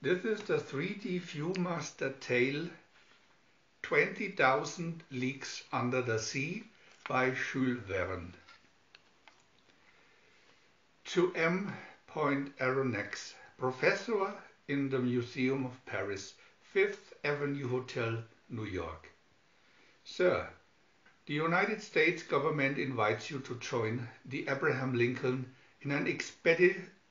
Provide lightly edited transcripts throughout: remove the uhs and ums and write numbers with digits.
This is the 3D VIEW-MASTER tale 20,000 Leagues Under the Sea by Jules Verne. To M. Aronnax, professor in the Museum of Paris, 5th Avenue Hotel, New York. Sir, the United States government invites you to join the Abraham Lincoln in an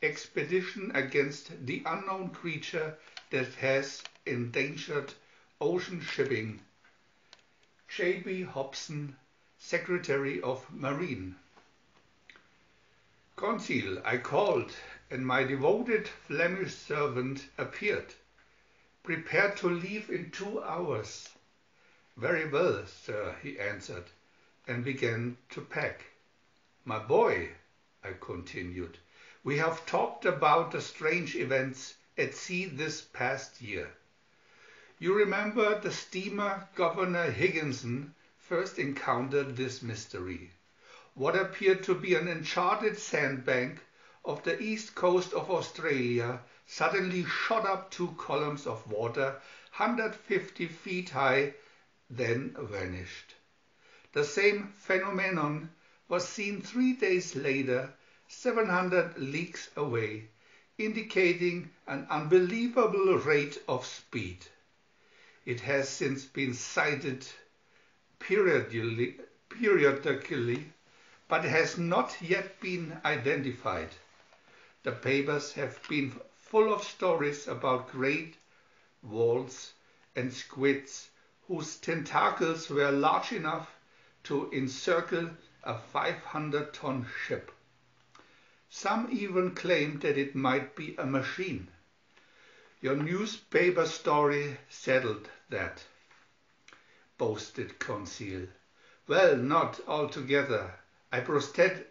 expedition against the unknown creature that has endangered ocean shipping. J.B. Hobson, Secretary of Marine. Conceal, I called, and my devoted Flemish servant appeared, prepared to leave in 2 hours. Very well, sir, he answered, and began to pack. My boy, I continued, we have talked about the strange events at sea this past year. You remember the steamer Governor Higginson first encountered this mystery. What appeared to be an uncharted sandbank of the east coast of Australia suddenly shot up 2 columns of water 150 feet high, then vanished. The same phenomenon was seen 3 days later, 700 leagues away, indicating an unbelievable rate of speed. It has since been cited periodically, but has not yet been identified. The papers have been full of stories about great whales and squids whose tentacles were large enough to encircle a 500-ton ship. Some even claimed that it might be a machine. Your newspaper story settled that, boasted Conceal. Well, not altogether. I protested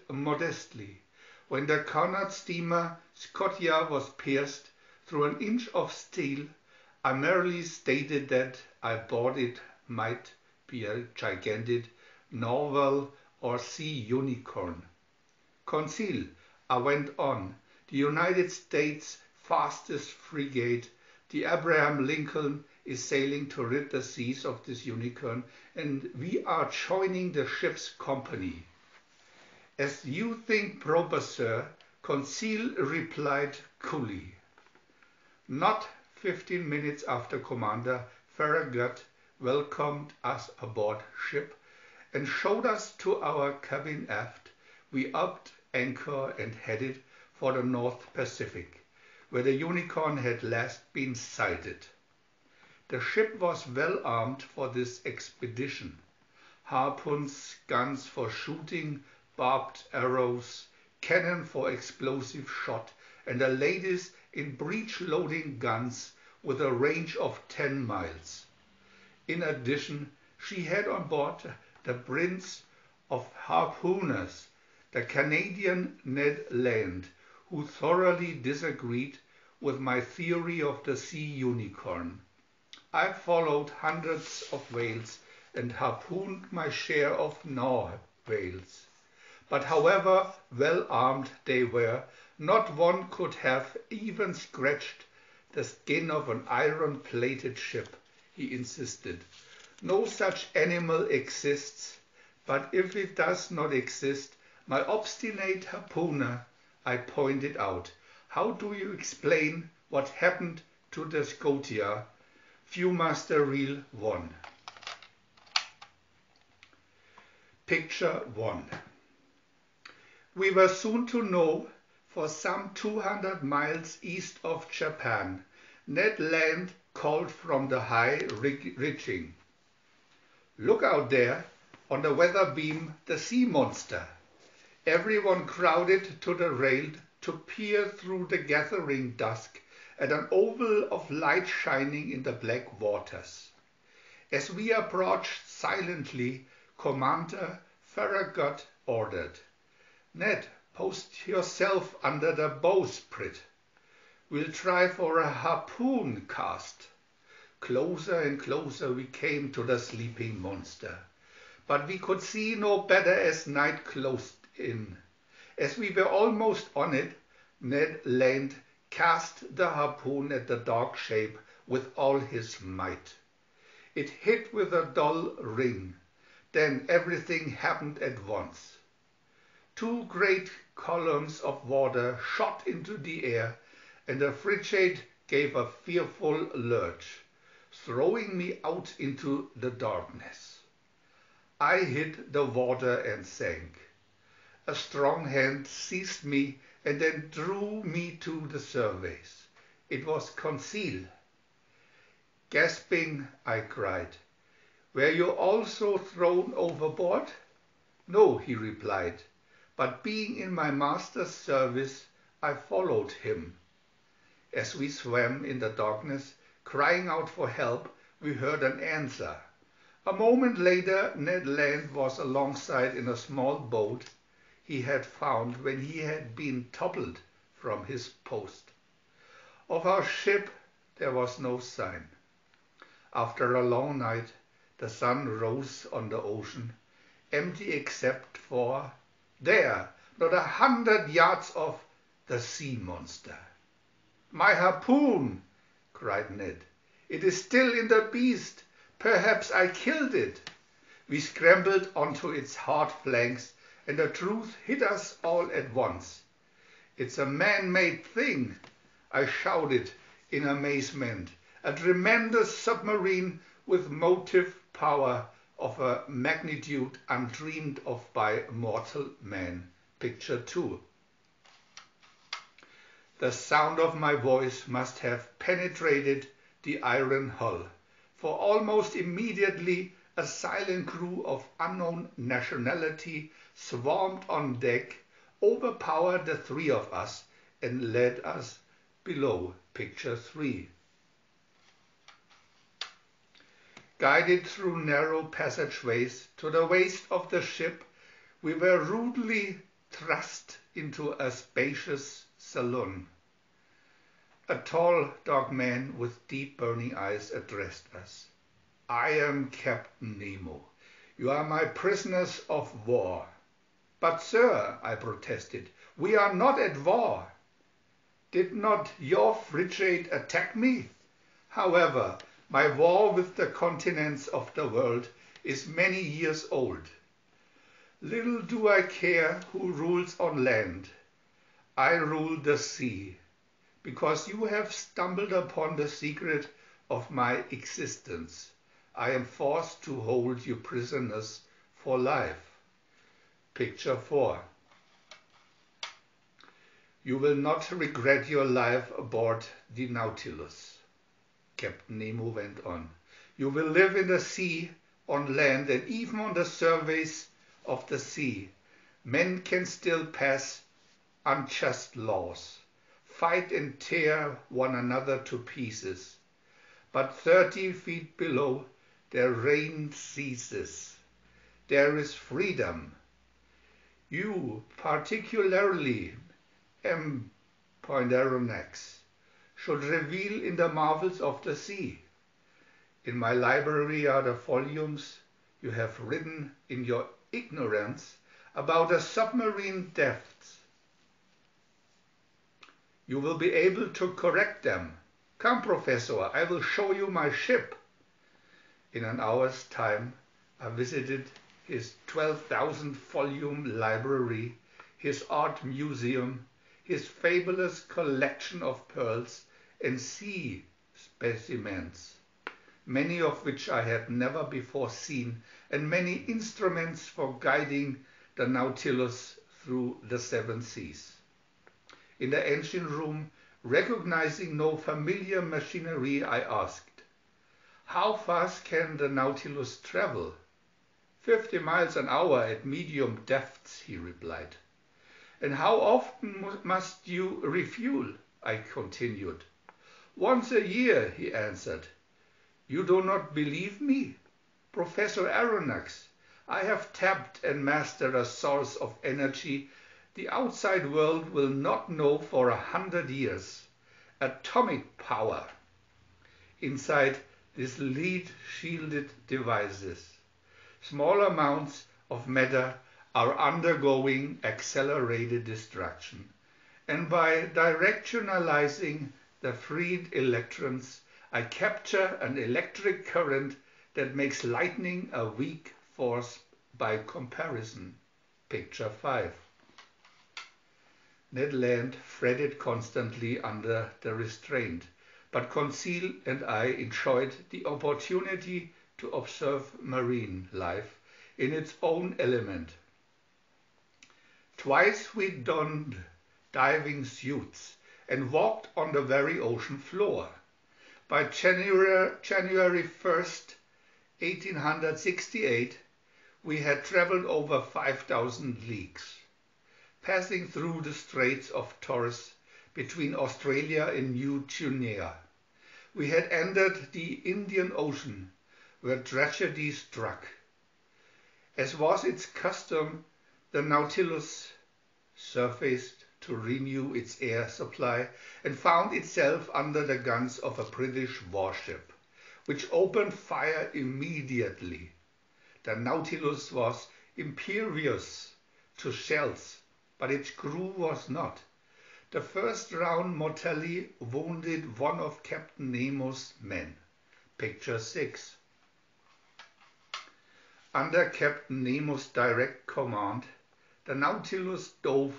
modestly. When the Cunard steamer Scotia was pierced through an inch of steel, I merely stated that I thought it might be a gigantic narwhal or sea unicorn. Conceal, I went on, the United States' fastest frigate, the Abraham Lincoln, is sailing to rid the seas of this unicorn, and we are joining the ship's company. As you think proper, sir, Conceal replied coolly. Not 15 minutes after Commander Farragut welcomed us aboard ship and showed us to our cabin aft, we upped anchor and headed for the North Pacific, where the unicorn had last been sighted. The ship was well armed for this expedition. Harpoons, guns for shooting, barbed arrows, cannon for explosive shot, and the latest in breech-loading guns with a range of 10 miles. In addition, she had on board the Prince of Harpooners, the Canadian Ned Land, who thoroughly disagreed with my theory of the sea unicorn. I followed hundreds of whales and harpooned my share of narwhals. But however well armed they were, not one could have even scratched the skin of an iron-plated ship, he insisted. No such animal exists, but if it does not exist, my obstinate harpooner, I pointed out, how do you explain what happened to the Scotia? VIEW-MASTER Reel 1. Picture 1. We were soon to know, for some 200 miles east of Japan, Ned Land called from the high rigging. Look out there, on the weather beam, the sea monster. Everyone crowded to the rail to peer through the gathering dusk at an oval of light shining in the black waters. As we approached silently, Commander Farragut ordered, Ned, post yourself under the bowsprit. We'll try for a harpoon cast. Closer and closer we came to the sleeping monster, but we could see no better as night closed in. As we were almost on it, Ned Land cast the harpoon at the dark shape with all his might. It hit with a dull ring. Then everything happened at once. Two great columns of water shot into the air, and the frigate gave a fearful lurch, throwing me out into the darkness. I hit the water and sank. A strong hand seized me and then drew me to the surface. It was Conseil. Gasping, I cried, "Were you also thrown overboard?" "No," he replied, "but being in my master's service, I followed him." As we swam in the darkness, crying out for help, we heard an answer. A moment later, Ned Land was alongside in a small boat he had found when he had been toppled from his post. Of our ship there was no sign. After a long night, the sun rose on the ocean, empty except for, there, not 100 yards off, the sea monster. "My harpoon!" cried Ned. "It is still in the beast. Perhaps I killed it." We scrambled onto its hard flanks, and the truth hit us all at once. "It's a man-made thing," I shouted in amazement. "A tremendous submarine with motive power of a magnitude undreamed of by mortal man." Picture 2. The sound of my voice must have penetrated the iron hull, for almost immediately a silent crew of unknown nationality swarmed on deck, overpowered the three of us, and led us below. Picture 3. Guided through narrow passageways to the waist of the ship, we were rudely thrust into a spacious saloon. A tall, dark man with deep burning eyes addressed us. "I am Captain Nemo. You are my prisoners of war." "But sir," I protested, "we are not at war." "Did not your frigate attack me? However, my war with the continents of the world is many years old. Little do I care who rules on land. I rule the sea, because you have stumbled upon the secret of my existence. I am forced to hold you prisoners for life." Picture 4. "You will not regret your life aboard the Nautilus," Captain Nemo went on. "You will live in the sea, on land, and even on the surface of the sea. Men can still pass unjust laws, fight and tear one another to pieces. But 30 feet below, their reign ceases. There is freedom. You, particularly, M. Poindexter, should revel in the marvels of the sea. In my library are the volumes you have written in your ignorance about the submarine depths. You will be able to correct them. Come, Professor, I will show you my ship." In an hour's time, I visited his 12,000-volume library, his art museum, his fabulous collection of pearls and sea specimens, many of which I had never before seen, and many instruments for guiding the Nautilus through the 7 seas. In the engine room, recognizing no familiar machinery, I asked, "How fast can the Nautilus travel?" 50 miles an hour at medium depths," he replied. "And how often must you refuel?" I continued. "Once a year," he answered. "You do not believe me? Professor Aronnax, I have tapped and mastered a source of energy the outside world will not know for 100 years. Atomic power. Inside these lead-shielded devices, small amounts of matter are undergoing accelerated destruction, and by directionalizing the freed electrons, I capture an electric current that makes lightning a weak force by comparison. Picture 5. Ned Land fretted constantly under the restraint, but Conseil and I enjoyed the opportunity to observe marine life in its own element. Twice we donned diving suits and walked on the very ocean floor. By January 1st, 1868, we had traveled over 5,000 leagues, passing through the Straits of Torres between Australia and New Guinea. We had entered the Indian Ocean, where tragedy struck. As was its custom, the Nautilus surfaced to renew its air supply and found itself under the guns of a British warship, which opened fire immediately. The Nautilus was impervious to shells, but its crew was not. The first round mortally wounded one of Captain Nemo's men. Picture 6. Under Captain Nemo's direct command, the Nautilus dove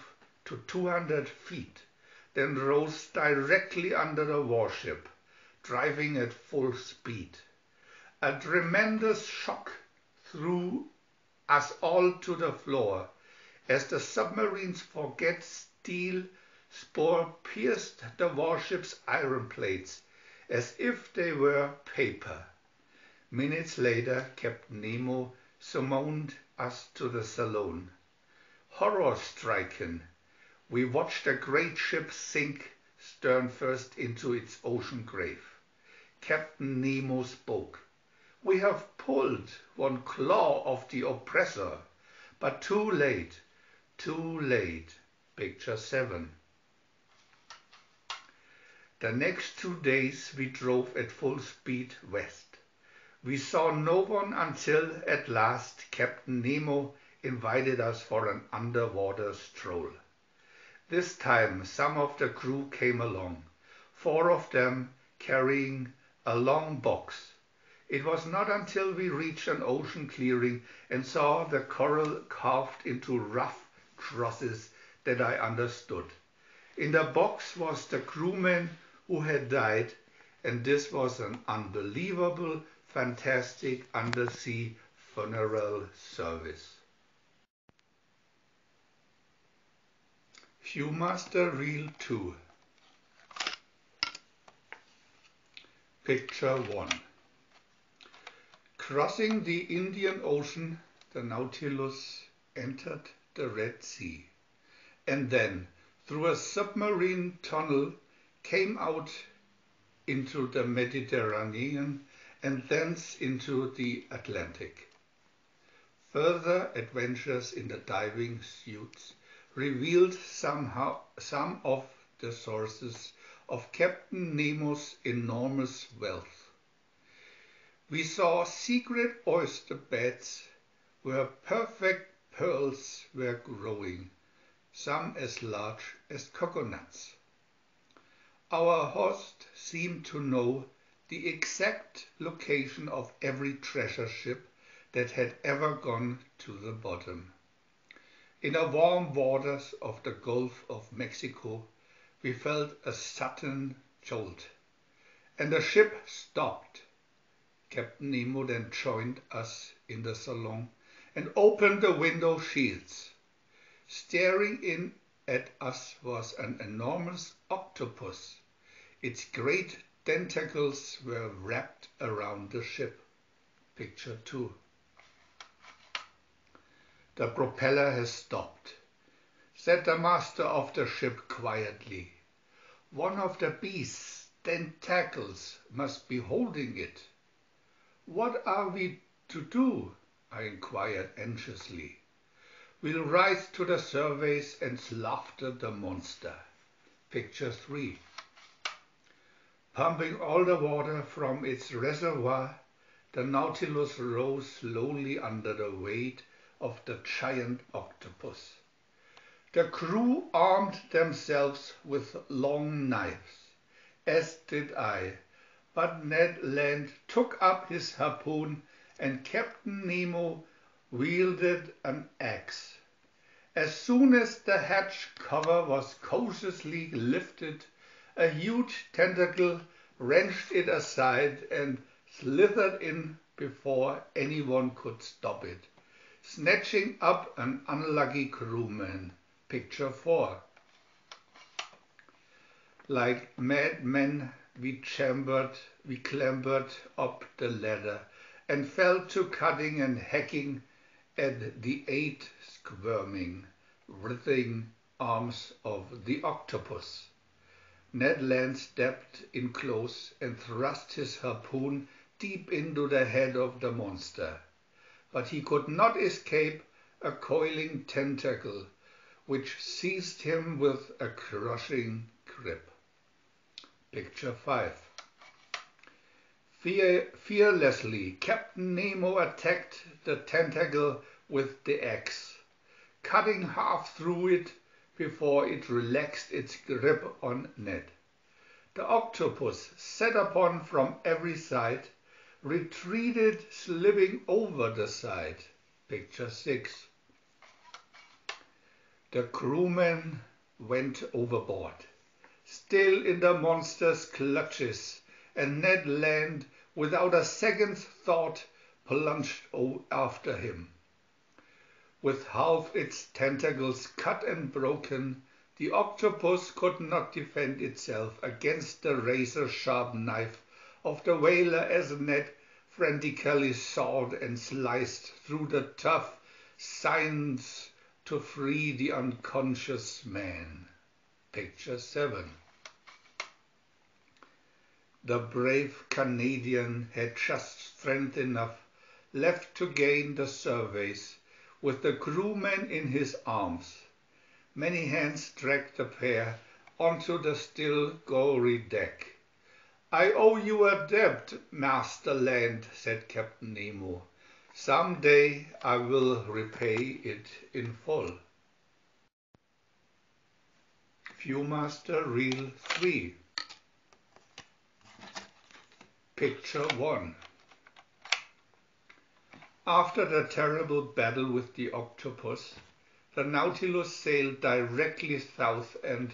to 200 feet, then rose directly under the warship, driving at full speed. A tremendous shock threw us all to the floor as the submarine's forget steel spore pierced the warship's iron plates as if they were paper. Minutes later, Captain Nemo summoned us to the saloon. Horror-stricken, we watched the great ship sink stern first into its ocean grave. Captain Nemo spoke. "We have pulled one claw of the oppressor, but too late, too late." Picture 7. The next 2 days we drove at full speed west. We saw no one until at last Captain Nemo invited us for an underwater stroll. This time some of the crew came along, 4 of them carrying a long box. It was not until we reached an ocean clearing and saw the coral carved into rough crosses that I understood. In the box was the crewman who had died, and this was an unbelievable, fantastic undersea funeral service. VIEW-MASTER Reel 2. Picture 1. Crossing the Indian Ocean, the Nautilus entered the Red Sea, and then, through a submarine tunnel, came out into the Mediterranean and thence into the Atlantic. Further adventures in the diving suits revealed some of the sources of Captain Nemo's enormous wealth. We saw secret oyster beds where perfect pearls were growing, some as large as coconuts. Our host seemed to know the exact location of every treasure ship that had ever gone to the bottom. In the warm waters of the Gulf of Mexico, we felt a sudden jolt, and the ship stopped. Captain Nemo then joined us in the salon and opened the window shields. Staring in at us was an enormous octopus. Its great tentacles were wrapped around the ship. Picture 2. "The propeller has stopped," said the master of the ship quietly. "One of the beast's tentacles must be holding it." "What are we to do?" I inquired anxiously. "We'll rise to the surface and slaughter the monster." Picture 3. Pumping all the water from its reservoir, the Nautilus rose slowly under the weight of the giant octopus. The crew armed themselves with long knives, as did I, but Ned Land took up his harpoon and Captain Nemo wielded an axe. As soon as the hatch cover was cautiously lifted, a huge tentacle wrenched it aside and slithered in before anyone could stop it, snatching up an unlucky crewman. Picture 4. Like madmen, we clambered up the ladder and fell to cutting and hacking at the 8 squirming, writhing arms of the octopus. Ned Land stepped in close and thrust his harpoon deep into the head of the monster, but he could not escape a coiling tentacle which seized him with a crushing grip. Picture 5. Fearlessly, Captain Nemo attacked the tentacle with the axe, cutting half through it before it relaxed its grip on Ned. The octopus, set upon from every side, retreated, slipping over the side. Picture 6. The crewmen went overboard, still in the monster's clutches, and Ned Land, without a second's thought, plunged after him. With half its tentacles cut and broken, the octopus could not defend itself against the razor-sharp knife of the whaler as Ned frantically sawed and sliced through the tough sides to free the unconscious man. Picture 7. The brave Canadian had just strength enough left to gain the surface with the crewman in his arms. Many hands dragged the pair onto the still gory deck. "I owe you a debt, Master Land," said Captain Nemo. "Some day I will repay it in full." VIEW-MASTER Reel 3. Picture 1. After the terrible battle with the octopus, the Nautilus sailed directly south and,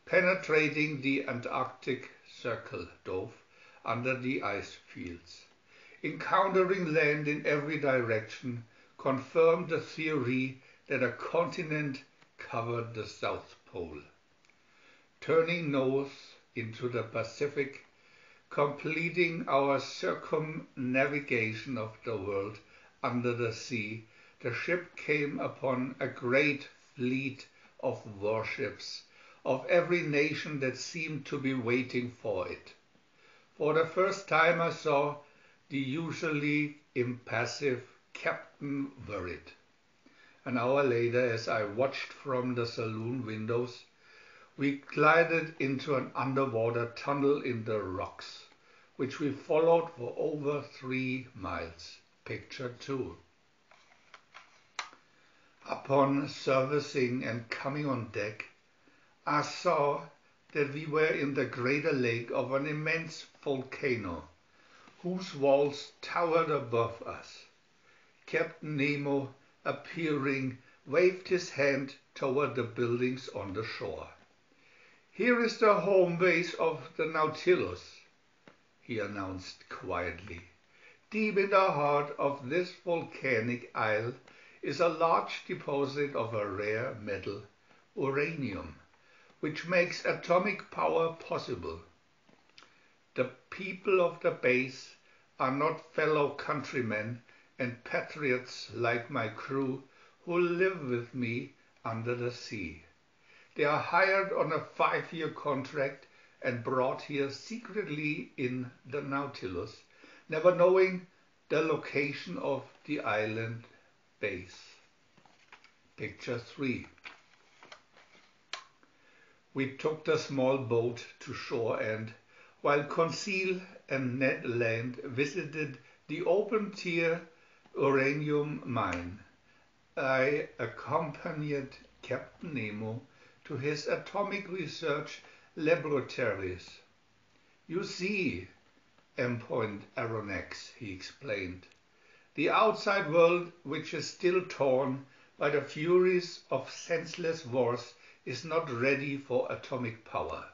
penetrating the Antarctic Circle, dove under the ice fields. Encountering land in every direction confirmed the theory that a continent covered the South Pole. Turning north into the Pacific, completing our circumnavigation of the world under the sea, the ship came upon a great fleet of warships of every nation that seemed to be waiting for it. For the first time I saw the usually impassive Captain Worried. An hour later, as I watched from the saloon windows, we glided into an underwater tunnel in the rocks, which we followed for over 3 miles. Picture 2. Upon surfacing and coming on deck, I saw that we were in the crater lake of an immense volcano, whose walls towered above us. Captain Nemo, appearing, waved his hand toward the buildings on the shore. "Here is the home base of the Nautilus," he announced quietly. "Deep in the heart of this volcanic isle is a large deposit of a rare metal, uranium, which makes atomic power possible. The people of the base are not fellow countrymen and patriots like my crew who live with me under the sea. They are hired on a 5-year contract and brought here secretly in the Nautilus, never knowing the location of the island base." Picture 3. We took the small boat to shore and, while Conseil and Ned Land visited the open-tier uranium mine, I accompanied Captain Nemo to his atomic research laboratories. You see, Aronnax, he explained, the outside world, which is still torn by the furies of senseless wars, is not ready for atomic power,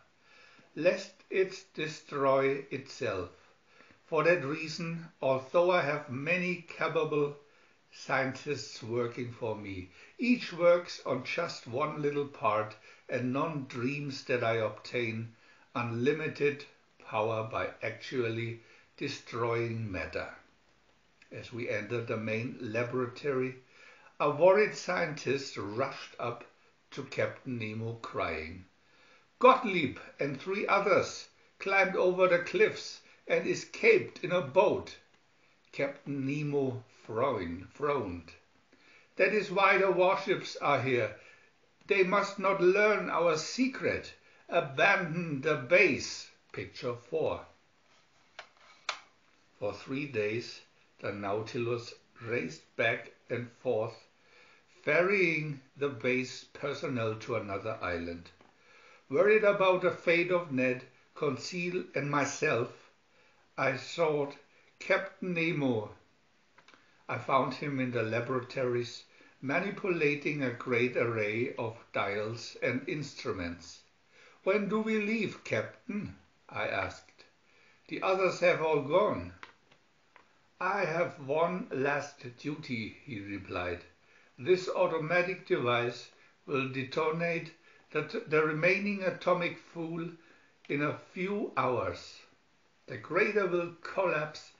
lest it destroy itself. For that reason, although I have many capable scientists working for me, each works on just one little part, and none dreams that I obtain unlimited power by actually destroying matter. As we entered the main laboratory, a worried scientist rushed up to Captain Nemo crying, "Gottlieb and 3 others climbed over the cliffs and escaped in a boat." Captain Nemo frowned. "That is why the warships are here. They must not learn our secret. Abandon the base." Picture 4. For 3 days, the Nautilus raced back and forth, ferrying the base personnel to another island. Worried about the fate of Ned, Conseil, and myself, I sought Captain Nemo. I found him in the laboratories, manipulating a great array of dials and instruments. "When do we leave, Captain?" I asked. "The others have all gone." "I have one last duty," he replied. "This automatic device will detonate the remaining atomic fuel in a few hours. The crater will collapse,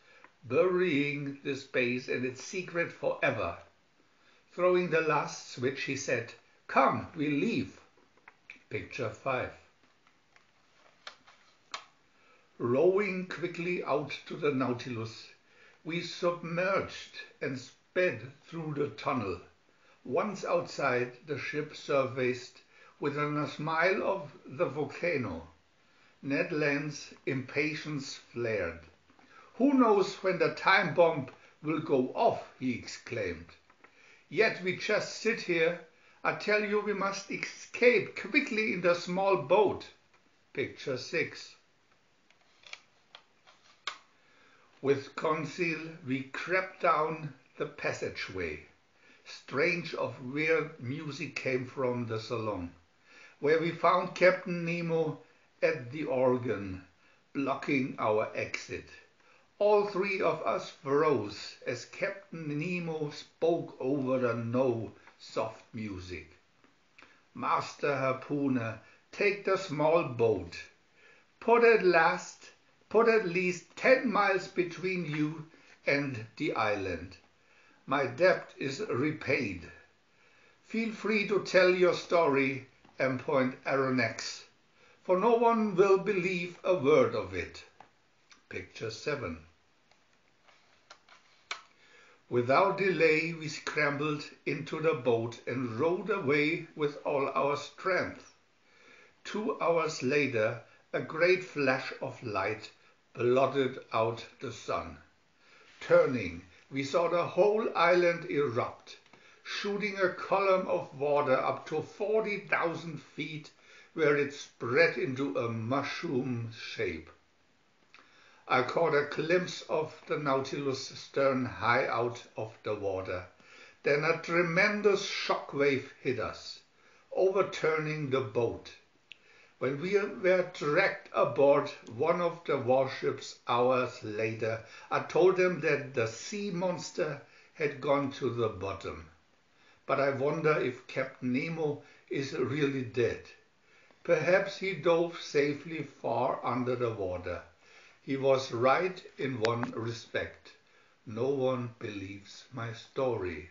burying this base and its secret forever." Throwing the last switch, he said, "Come, we leave." Picture 5. Rowing quickly out to the Nautilus, we submerged and sped through the tunnel. Once outside, the ship surfaced within a mile of the volcano. Ned Land's impatience flared. "Who knows when the time bomb will go off?" he exclaimed. "Yet we just sit here. I tell you, we must escape quickly in the small boat." Picture 6. With Conseil, we crept down the passageway. Strange of weird music came from the salon, where we found Captain Nemo at the organ, blocking our exit. All 3 of us froze as Captain Nemo spoke over the soft music. "Master Harpooner, take the small boat. Put at least 10 miles between you and the island. My debt is repaid. Feel free to tell your story, Aronnax, for no one will believe a word of it." Picture 7. Without delay, we scrambled into the boat and rowed away with all our strength. 2 hours later, a great flash of light blotted out the sun. Turning, we saw the whole island erupt, shooting a column of water up to 40,000 feet, where it spread into a mushroom shape. I caught a glimpse of the Nautilus stern high out of the water. Then a tremendous shock wave hit us, overturning the boat. When we were dragged aboard one of the warships hours later, I told them that the sea monster had gone to the bottom. But I wonder if Captain Nemo is really dead. Perhaps he dove safely far under the water. He was right in one respect. No one believes my story.